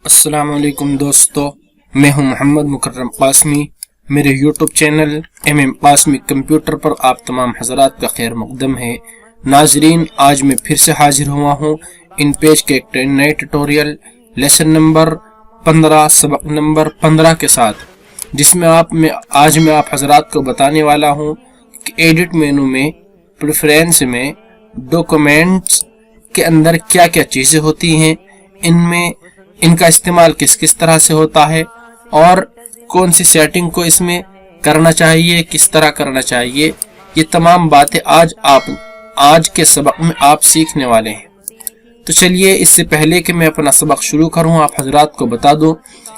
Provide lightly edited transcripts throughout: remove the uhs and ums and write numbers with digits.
अस्सलाम वालेकुम दोस्तों, मैं हूं मोहम्मद मुकर्रम कासमी। मेरे YouTube channel MM Qasmi computer पर आप तमाम हजरात का खैर मकदम है। नाजरीन, आज मैं फिर से हाजिर हुआ हूं इन पेज के एक नए ट्यूटोरियल लेसन नंबर 15 सबक नंबर 15 के साथ, जिसमें आज मैं आप हजरात को बताने वाला हूं कि एडिट मेनू में प्रेफरेंस में डॉक्यूमेंट्स के अंदर क्या क्या चीजें होती हैं, इनका इस्तेमाल किस किस तरह से होता है और कौन सी सेटिंग को इसमें करना चाहिए, किस तरह करना चाहिए। ये तमाम बातें आज के सबक में आप सीखने वाले हैं। तो चलिए, इससे पहले कि मैं अपना सबक शुरू करूं, आप हजरात को बता दूं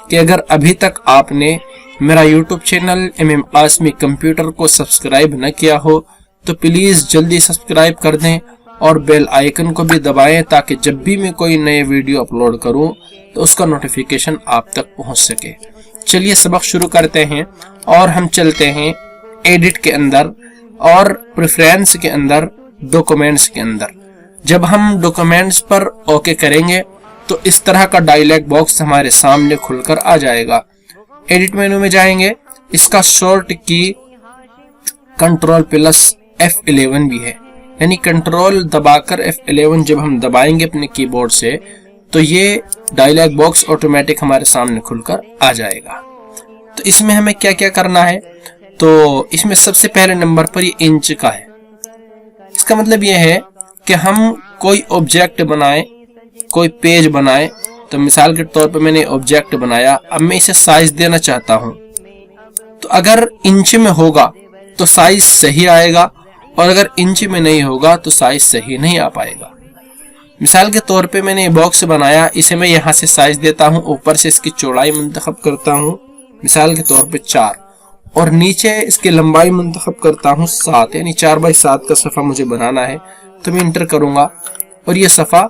कि अगर अभी तक आपने मेरा YouTube channel MM Qasmi computer को सब्सक्राइब न किया हो तो प्लीज जल्दी सब्सक्राइब कर दें और बेल आइकन को भी दबाएं, ताकि जब भी मैं कोई नए वीडियो अपलोड करूं तो उसका नोटिफिकेशन आप तक पहुंच सके। चलिए सबक शुरू करते हैं और हम चलते हैं एडिट के अंदर और प्रेफरेंस के अंदर, डॉक्यूमेंट्स के अंदर। जब हम डॉक्यूमेंट्स पर ओके करेंगे तो इस तरह का डायलॉग बॉक्स हमारे सामने खुलकर आ जाएगा। एडिट मेनू में जाएंगे, इसका शॉर्ट की Ctrl+ F11 भी है, यानी कंट्रोल दबाकर F11 जब हम दबाएंगे अपने कीबोर्ड से तो ये डायलॉग बॉक्स ऑटोमेटिक हमारे सामने खुलकर आ जाएगा। तो इसमें हमें क्या क्या करना है, तो इसमें सबसे पहले नंबर पर ये इंच का है। इसका मतलब ये है कि हम कोई ऑब्जेक्ट बनाएं, कोई पेज बनाएं। तो मिसाल के तौर पर मैंने ऑब्जेक्ट बनाया, अब मैं इसे साइज देना चाहता हूं, तो अगर इंच में होगा तो साइज सही आएगा और अगर इंच में नहीं होगा तो साइज सही नहीं आ पाएगा। मिसाल के तौर पे मैंने बॉक्स बनाया, इसे मैं यहाँ से साइज देता हूँ, ऊपर से इसकी चौड़ाई मुंतखब करता हूँ मिसाल के तौर पे 4 और नीचे इसकी लंबाई मुंतखब करता हूँ 7, यानी 4x7 का सफ़ा मुझे बनाना है। तो मैं इंटर करूंगा और ये सफ़ा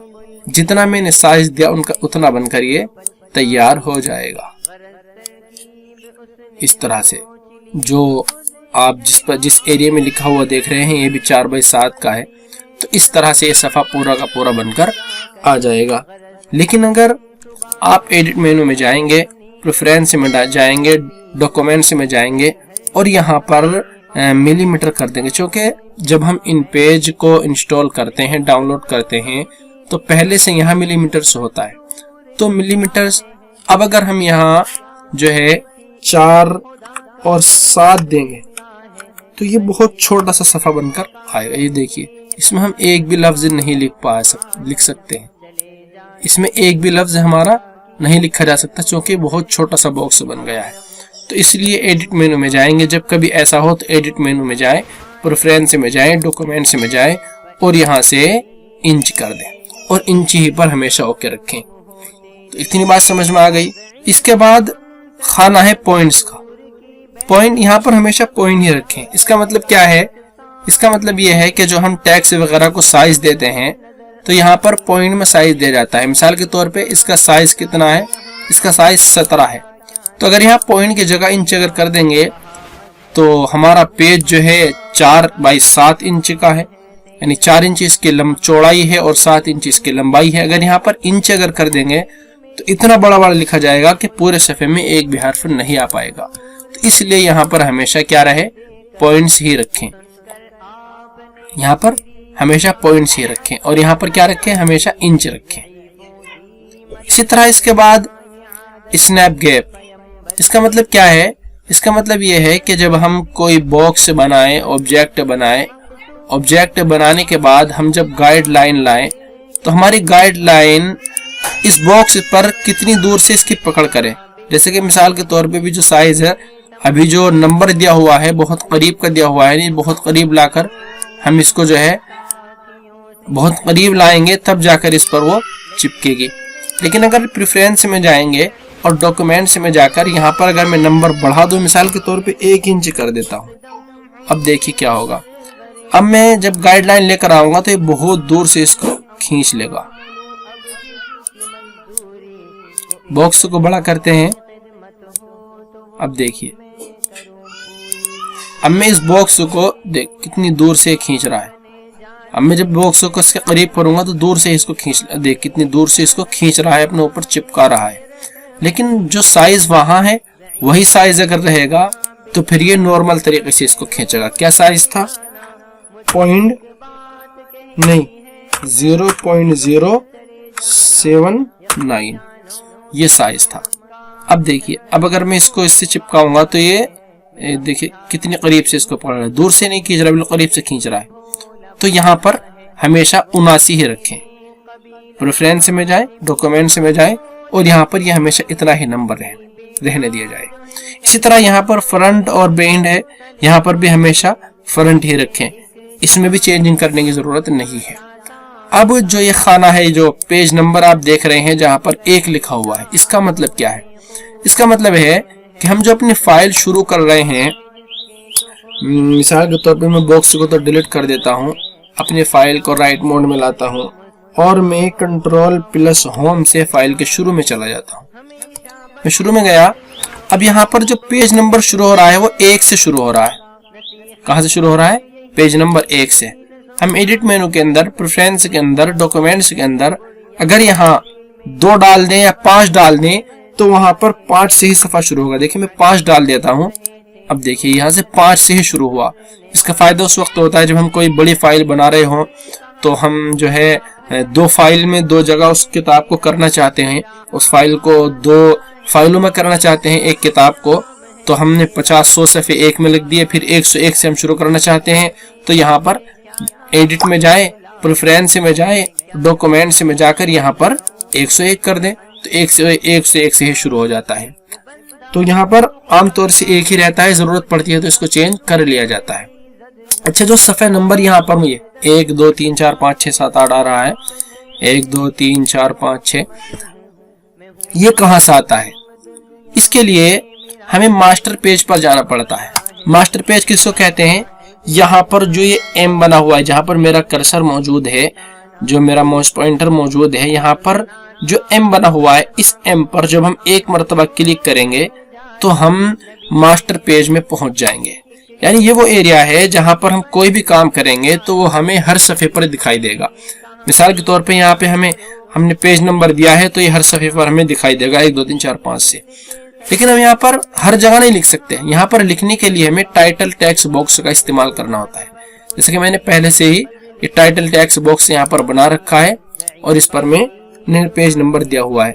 जितना मैंने साइज दिया उतना बनकर ये तैयार हो जाएगा। इस तरह से जो आप जिस एरिया में लिखा हुआ देख रहे हैं ये भी 4x7 का है। तो इस तरह से ये सफ़ा पूरा का पूरा बनकर आ जाएगा। लेकिन अगर आप एडिट मेनू में जाएंगे, प्रेफरेंस में जाएंगे, डॉक्यूमेंट्स में जाएंगे और यहाँ पर मिलीमीटर कर देंगे, क्योंकि जब हम इन पेज को इंस्टॉल करते हैं, डाउनलोड करते हैं, तो पहले से यहाँ मिलीमीटर से होता है। तो मिलीमीटर्स, अब अगर हम यहाँ जो है 4 और 7 देंगे तो ये बहुत छोटा सा सफ़ा बनकर आएगा। ये देखिए, इसमें हम एक भी लफ्ज नहीं लिख सकते हैं। इसमें एक भी लफ्ज हमारा नहीं लिखा जा सकता, क्योंकि बहुत छोटा सा बॉक्स बन गया है। तो इसलिए एडिट मेनू में जाएंगे, जब कभी ऐसा हो तो एडिट मेनू में जाएं, प्रेफरेंस में जाएं, डॉक्यूमेंट्स में जाएं और यहाँ से इंच कर दें और इंच ही पर हमेशा ओके रखें। तो इतनी बात समझ में आ गई। इसके बाद खाना है पॉइंट्स का। पॉइंट यहाँ पर हमेशा पॉइंट ही रखें। इसका मतलब क्या है? इसका मतलब ये है कि जो हम टैक्स वगैरह को साइज देते हैं तो यहाँ पर पॉइंट में साइज दिया जाता है। मिसाल के तौर पे इसका साइज कितना है? इसका साइज 17 है। तो अगर यहाँ पॉइंट की जगह इंच अगर कर देंगे तो हमारा पेज जो है 4x7 इंच का है, यानी 4 इंच इसकी चौड़ाई है और 7 इंच इसकी लंबाई है। अगर यहाँ पर इंच अगर कर देंगे तो इतना बड़ा बड़ा लिखा जाएगा कि पूरे सफ़े में एक भी हर्फ नहीं आ पाएगा। तो इसलिए यहाँ पर हमेशा क्या रहे, पॉइंट्स ही रखें। यहाँ पर हमेशा पॉइंट्स ही रखें और यहाँ पर क्या रखें, हमेशा इंच रखें। इसी तरह इसके बाद स्नैप गैप। इसका मतलब क्या है? इसका मतलब ये है कि जब हम कोई बॉक्स बनाएं, ऑब्जेक्ट बनाएं, ऑब्जेक्ट बनाने के बाद हम जब गाइडलाइन लाएं तो हमारी गाइडलाइन इस बॉक्स पर कितनी दूर से इसकी पकड़ करे। जैसे कि मिसाल के तौर पे भी जो साइज है, अभी जो नंबर दिया हुआ है बहुत करीब का दिया हुआ है, नहीं बहुत करीब लाकर हम इसको जो है बहुत करीब लाएंगे तब जाकर इस पर वो चिपकेगी। लेकिन अगर प्रेफरेंस में जाएंगे और डॉक्यूमेंट्स में जाकर यहाँ पर अगर मैं नंबर बढ़ा दूं, मिसाल के तौर पे 1 इंच कर देता हूँ, अब देखिए क्या होगा। अब मैं जब गाइडलाइन लेकर आऊंगा तो ये बहुत दूर से इसको खींच लेगा। बॉक्स को बड़ा करते हैं, अब देखिए, अब मैं इस बॉक्स को देख कितनी दूर से खींच रहा है। अब मैं जब बॉक्स को इसके करीब करूंगा तो दूर से इसको खींच, देख कितनी दूर से इसको खींच रहा है, अपने ऊपर चिपका रहा है। लेकिन जो साइज वहां है वही साइज अगर रहेगा तो फिर ये नॉर्मल तरीके से इसको खींचेगा। क्या साइज था? 0.079 ये साइज था। अब देखिए, अब अगर मैं इसको इससे चिपकाऊंगा तो ये देखिए कितनी करीब से इसको पकड़ रहा है, दूर से नहीं खींच रहा, बिल्कुल करीब से खींच रहा है। तो यहाँ पर हमेशा 79 ही रखें। प्रेफरेंस में जाए, डॉक्यूमेंट्स में जाए और यहाँ पर ये हमेशा इतना ही नंबर रहने दिया जाए। इसी तरह यहाँ पर फ्रंट और बेंड है, यहाँ पर भी हमेशा फ्रंट ही रखें, इसमें भी चेंजिंग करने की जरूरत नहीं है। अब जो ये खाना है, जो पेज नंबर आप देख रहे हैं जहां पर 1 लिखा हुआ है, इसका मतलब क्या है? इसका मतलब है कि हम जो अपनी फाइल शुरू कर रहे हैं, मिसाल के तौर पे मैं बॉक्स को तो डिलीट कर देता हूं, अपनी फाइल को राइट मोड में लाता हूं और मैं Ctrl+Home से फाइल के शुरू में चला जाता हूं। मैं शुरू में गया, अब यहाँ पर जो पेज नंबर शुरू हो रहा है वो 1 से शुरू हो रहा है। कहां से शुरू हो रहा है? पेज नंबर 1 से। हम एडिट मेनू के अंदर, प्रेफरेंस के अंदर, डॉक्यूमेंट्स के अंदर अगर यहाँ 2 डाल दें या 5 डाल दें तो वहां पर 5 से ही सफा शुरू होगा। देखिए मैं 5 डाल देता हूं, अब देखिए यहाँ से 5 से ही शुरू हुआ। इसका फायदा उस वक्त होता है जब हम कोई बड़ी फाइल बना रहे हो, तो हम जो है 2 फाइल में 2 जगह उस किताब को करना चाहते हैं, उस फाइल को 2 फाइलों में करना चाहते हैं एक किताब को, तो हमने 50-100 सफ़े एक में लिख दिए, फिर 101 से हम शुरू करना चाहते हैं। तो यहाँ पर एडिट में जाए, प्रेफरेंस में जाए, डॉक्यूमेंट्स में जाकर यहाँ पर 101 कर दें तो 101 से ही शुरू हो जाता है। तो यहाँ पर आमतौर से 1 ही रहता है, जरूरत पड़ती है तो इसको चेंज कर लिया जाता है। अच्छा, जो सफ़े नंबर यहाँ पर मुझे 1 2 3 4 5 6 7 8 आ रहा है, 1 2 3 4 5 6, ये कहाँ से आता है? इसके लिए हमें मास्टर पेज पर जाना पड़ता है। मास्टर पेज किसको कहते हैं? यहाँ पर जो ये एम बना हुआ है, जहां पर मेरा कर्सर मौजूद है, जो मेरा माउस पॉइंटर मौजूद है, यहाँ पर जो एम बना हुआ है, इस एम पर जब हम एक मरतबा क्लिक करेंगे तो हम मास्टर पेज में पहुंच जाएंगे। यानी ये वो एरिया है जहां पर हम कोई भी काम करेंगे तो वो हमें हर सफ़े पर दिखाई देगा। मिसाल के तौर पे यहाँ पे हमने पेज नंबर दिया है तो ये हर सफ़े पर हमें दिखाई देगा 1 2 3 4 5 से। लेकिन हम यहाँ पर हर जगह नहीं लिख सकते। यहाँ पर लिखने के लिए हमें टाइटल टेक्स्ट बॉक्स का इस्तेमाल करना होता है। जैसे कि मैंने पहले से ही ये टाइटल टेक्स्ट बॉक्स यहाँ पर बना रखा है और इस पर मैं पेज नंबर दिया हुआ है।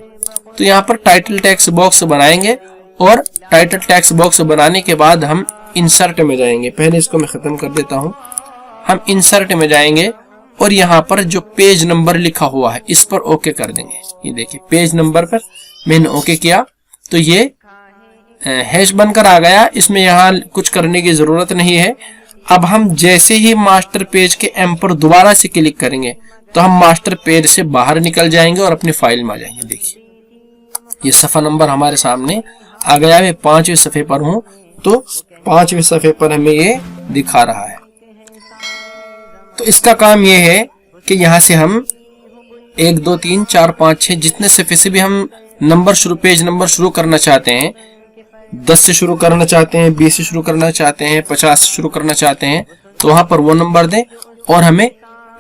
तो यहाँ पर टाइटल टेक्स्ट बॉक्स बनाएंगे और टाइटल टेक्स्ट बॉक्स बनाने के बाद हम इंसर्ट में जाएंगे। पहले इसको मैं खत्म कर देता हूँ। हम इंसर्ट में जाएंगे और यहाँ पर जो पेज नंबर लिखा हुआ है इस पर ओके कर देंगे। ये देखिए पेज नंबर पर मैंने ओके किया तो ये हैश बनकर आ गया। इसमें यहाँ कुछ करने की जरूरत नहीं है। अब हम जैसे ही मास्टर पेज के एम पर दोबारा से क्लिक करेंगे तो हम मास्टर पेज से बाहर निकल जाएंगे और अपनी फाइल में आ जाएंगे। देखिए ये सफ़ा नंबर हमारे सामने आ गया। मैं 5वें सफ़े पर हूँ तो 5वें सफ़े पर हमें ये दिखा रहा है। तो इसका काम ये है कि यहाँ से हम 1 2 3 4 5 6 जितने सफ़े से भी हम पेज नंबर शुरू करना चाहते हैं, 10 से शुरू करना चाहते हैं, 20 से शुरू करना चाहते हैं, 50 से शुरू करना चाहते हैं, तो वहां पर वो नंबर दें। और हमें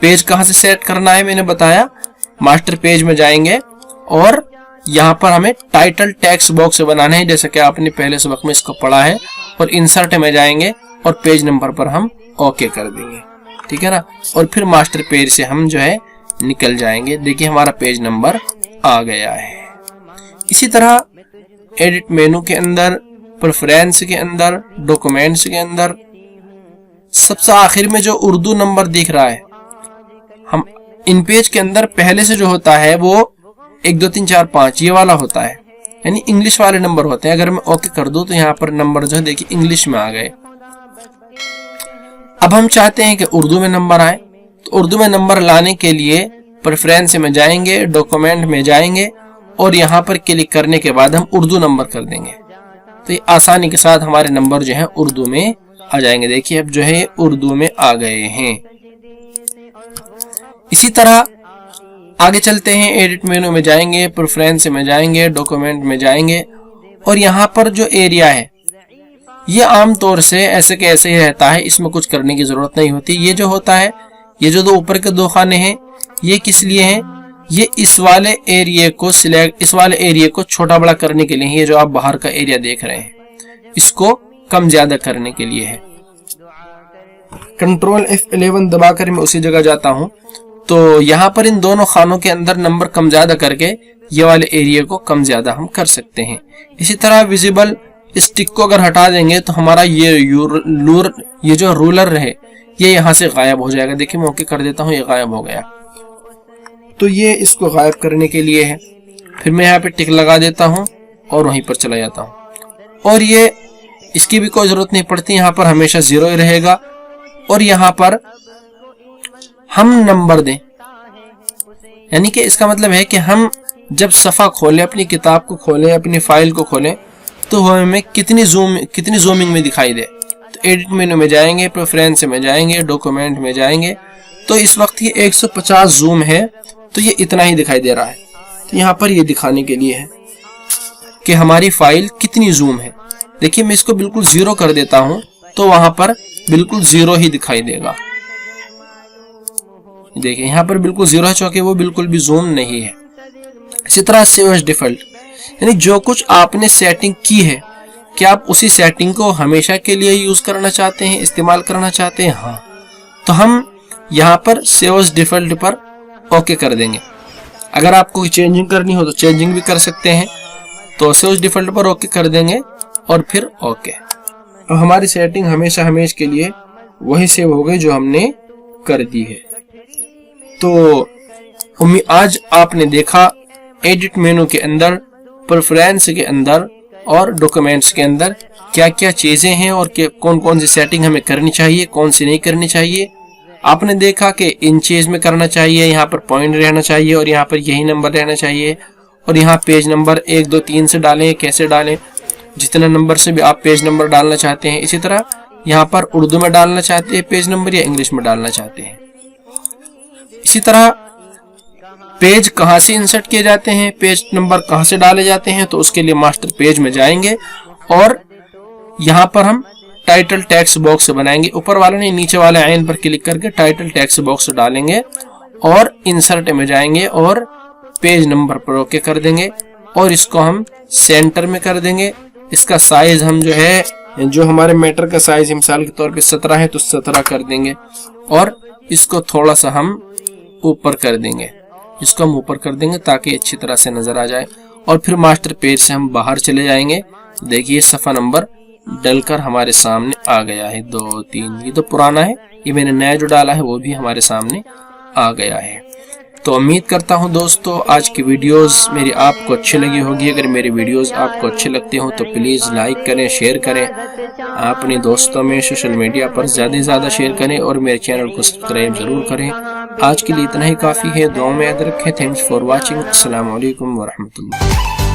पेज कहां से सेट करना है मैंने बताया, मास्टर पेज में जाएंगे और यहाँ पर हमें टाइटल टेक्स्ट बॉक्स बनाना है, जैसे कि आपने पहले सबक में इसको पढ़ा है। और इंसर्ट में जाएंगे और पेज नंबर पर हम ओके कर देंगे, ठीक है ना। और फिर मास्टर पेज से हम जो है निकल जाएंगे। देखिए हमारा पेज नंबर आ गया है। इसी तरह एडिट मेनू के अंदर, प्रेफरेंस के अंदर, डॉक्यूमेंट्स के अंदर सबसे आखिर में जो उर्दू नंबर दिख रहा है, हम इन पेज के अंदर पहले से जो होता है वो 1 2 3 4 5 ये वाला होता है, यानी इंग्लिश वाले नंबर होते हैं। अगर मैं ओके कर दूं तो यहाँ पर नंबर जो है देखिए इंग्लिश में आ गए। अब हम चाहते हैं कि उर्दू में नंबर आए, तो उर्दू में नंबर लाने के लिए प्रेफरेंस में जाएंगे, डॉक्यूमेंट में जाएंगे और यहाँ पर क्लिक करने के बाद हम उर्दू नंबर कर देंगे। तो ये आसानी के साथ हमारे नंबर जो है उर्दू में आ जाएंगे। देखिए अब जो है उर्दू में आ गए हैं। इसी तरह आगे चलते हैं। एडिट मेनू में जाएंगे, प्रेफरेंस में जाएंगे, डॉक्यूमेंट में जाएंगे और यहाँ पर जो एरिया है ये आमतौर से ऐसे के ऐसे ही रहता है, इसमें कुछ करने की जरूरत नहीं होती। ये जो होता है, ये जो 2 ऊपर के 2 खाने हैं ये किस लिए हैं? ये इस वाले एरिया को छोटा बड़ा करने के लिए, ये जो आप बाहर का एरिया देख रहे हैं इसको कम ज्यादा करने के लिए है। कंट्रोल F11 दबाकर मैं उसी जगह जाता हूं, तो यहाँ पर इन दोनों खानों के अंदर नंबर कम ज्यादा करके ये वाले एरिया को कम ज्यादा हम कर सकते हैं। इसी तरह विजिबल स्टिक को अगर हटा देंगे तो हमारा ये जो रूलर है ये यहाँ से गायब हो जाएगा। देखिए मैं ओके कर देता हूँ, ये गायब हो गया। तो ये इसको गायब करने के लिए है। फिर मैं यहाँ पे टिक लगा देता हूँ और वहीं पर चला जाता हूँ, और ये इसकी भी कोई जरूरत नहीं पड़ती, यहाँ पर हमेशा 0 ही रहेगा। और यहाँ पर हम नंबर दें, यानी कि इसका मतलब है कि हम जब सफ़ा खोलें, अपनी किताब को खोलें, अपनी फाइल को खोलें, तो हमें कितनी जूमिंग में दिखाई दे। तो एडिट मेनू में जाएंगे, प्रेफरेंस में जाएंगे, डॉक्यूमेंट में जाएंगे, तो इस वक्त ये 150 जूम है, तो ये इतना ही दिखाई दे रहा है। तो यहाँ पर ये दिखाने के लिए है कि हमारी फाइल कितनी जूम है। देखिए मैं इसको बिल्कुल 0 कर देता हूँ तो वहां पर बिल्कुल 0 ही दिखाई देगा। देखिए यहाँ पर बिल्कुल 0 है, चूंकि वो बिल्कुल भी जूम नहीं है। इसी तरह सेव एज डिफॉल्ट, यानी जो कुछ आपने सेटिंग की है, क्या आप उसी सेटिंग को हमेशा के लिए यूज करना चाहते हैं, इस्तेमाल करना चाहते हैं? हाँ, तो हम यहाँ पर सेव एज डिफॉल्ट पर ओके कर देंगे। अगर आपको कोई चेंजिंग करनी हो तो चेंजिंग भी कर सकते हैं, तो सेव एज डिफॉल्ट पर ओके कर देंगे और फिर ओके। अब हमारी सेटिंग हमेशा के लिए वही सेव हो गई जो हमने कर दी है। तो आज आपने देखा एडिट मेनू के अंदर, प्रेफरेंस के अंदर और डॉक्यूमेंट्स के अंदर क्या क्या चीजें हैं और कौन कौन सी सेटिंग हमें करनी चाहिए, कौन सी नहीं करनी चाहिए। आपने देखा कि इंचेज में करना चाहिए, यहाँ पर पॉइंट रहना चाहिए और यहाँ पर यही नंबर रहना चाहिए, और यहाँ पेज नंबर 1 2 3 से डालें, कैसे डालें, जितना नंबर से भी आप पेज नंबर डालना चाहते हैं। इसी तरह यहाँ पर उर्दू में डालना चाहते हैं पेज नंबर या इंग्लिश में डालना चाहते हैं। इसी तरह पेज कहाँ से इंसर्ट किए जाते हैं, पेज नंबर कहाँ से डाले जाते हैं, तो उसके लिए मास्टर पेज में जाएंगे और यहाँ पर हम टाइटल टेक्स्ट बॉक्स बनाएंगे। ऊपर वाला नहीं, नीचे वाले आयन पर क्लिक करके टाइटल टेक्स्ट बॉक्स डालेंगे और इंसर्ट में जाएंगे और पेज नंबर पर ओके कर देंगे और इसको हम सेंटर में कर देंगे। इसका साइज हम जो हमारे मैटर का साइज मिसाल के तौर पे 17 है तो 17 कर देंगे और इसको थोड़ा सा हम ऊपर कर देंगे, इसको हम ऊपर कर देंगे ताकि अच्छी तरह से नजर आ जाए। और फिर मास्टर पेज से हम बाहर चले जाएंगे। देखिए सफ़ा नंबर डलकर हमारे सामने आ गया है 2 3। ये तो पुराना है, ये मैंने नया जो डाला है वो भी हमारे सामने आ गया है। तो उम्मीद करता हूं दोस्तों आज की वीडियोस मेरी आपको अच्छी लगी होगी। अगर मेरी वीडियोस आपको अच्छे लगते हो तो प्लीज़ लाइक करें, शेयर करें, अपने दोस्तों में सोशल मीडिया पर ज़्यादा से ज़्यादा शेयर करें और मेरे चैनल को सब्सक्राइब ज़रूर करें। आज के लिए इतना ही काफ़ी है, दुआ में याद रखें। Thanks for watching. अस्सलाम वालेकुम वरहमतुल्लाह।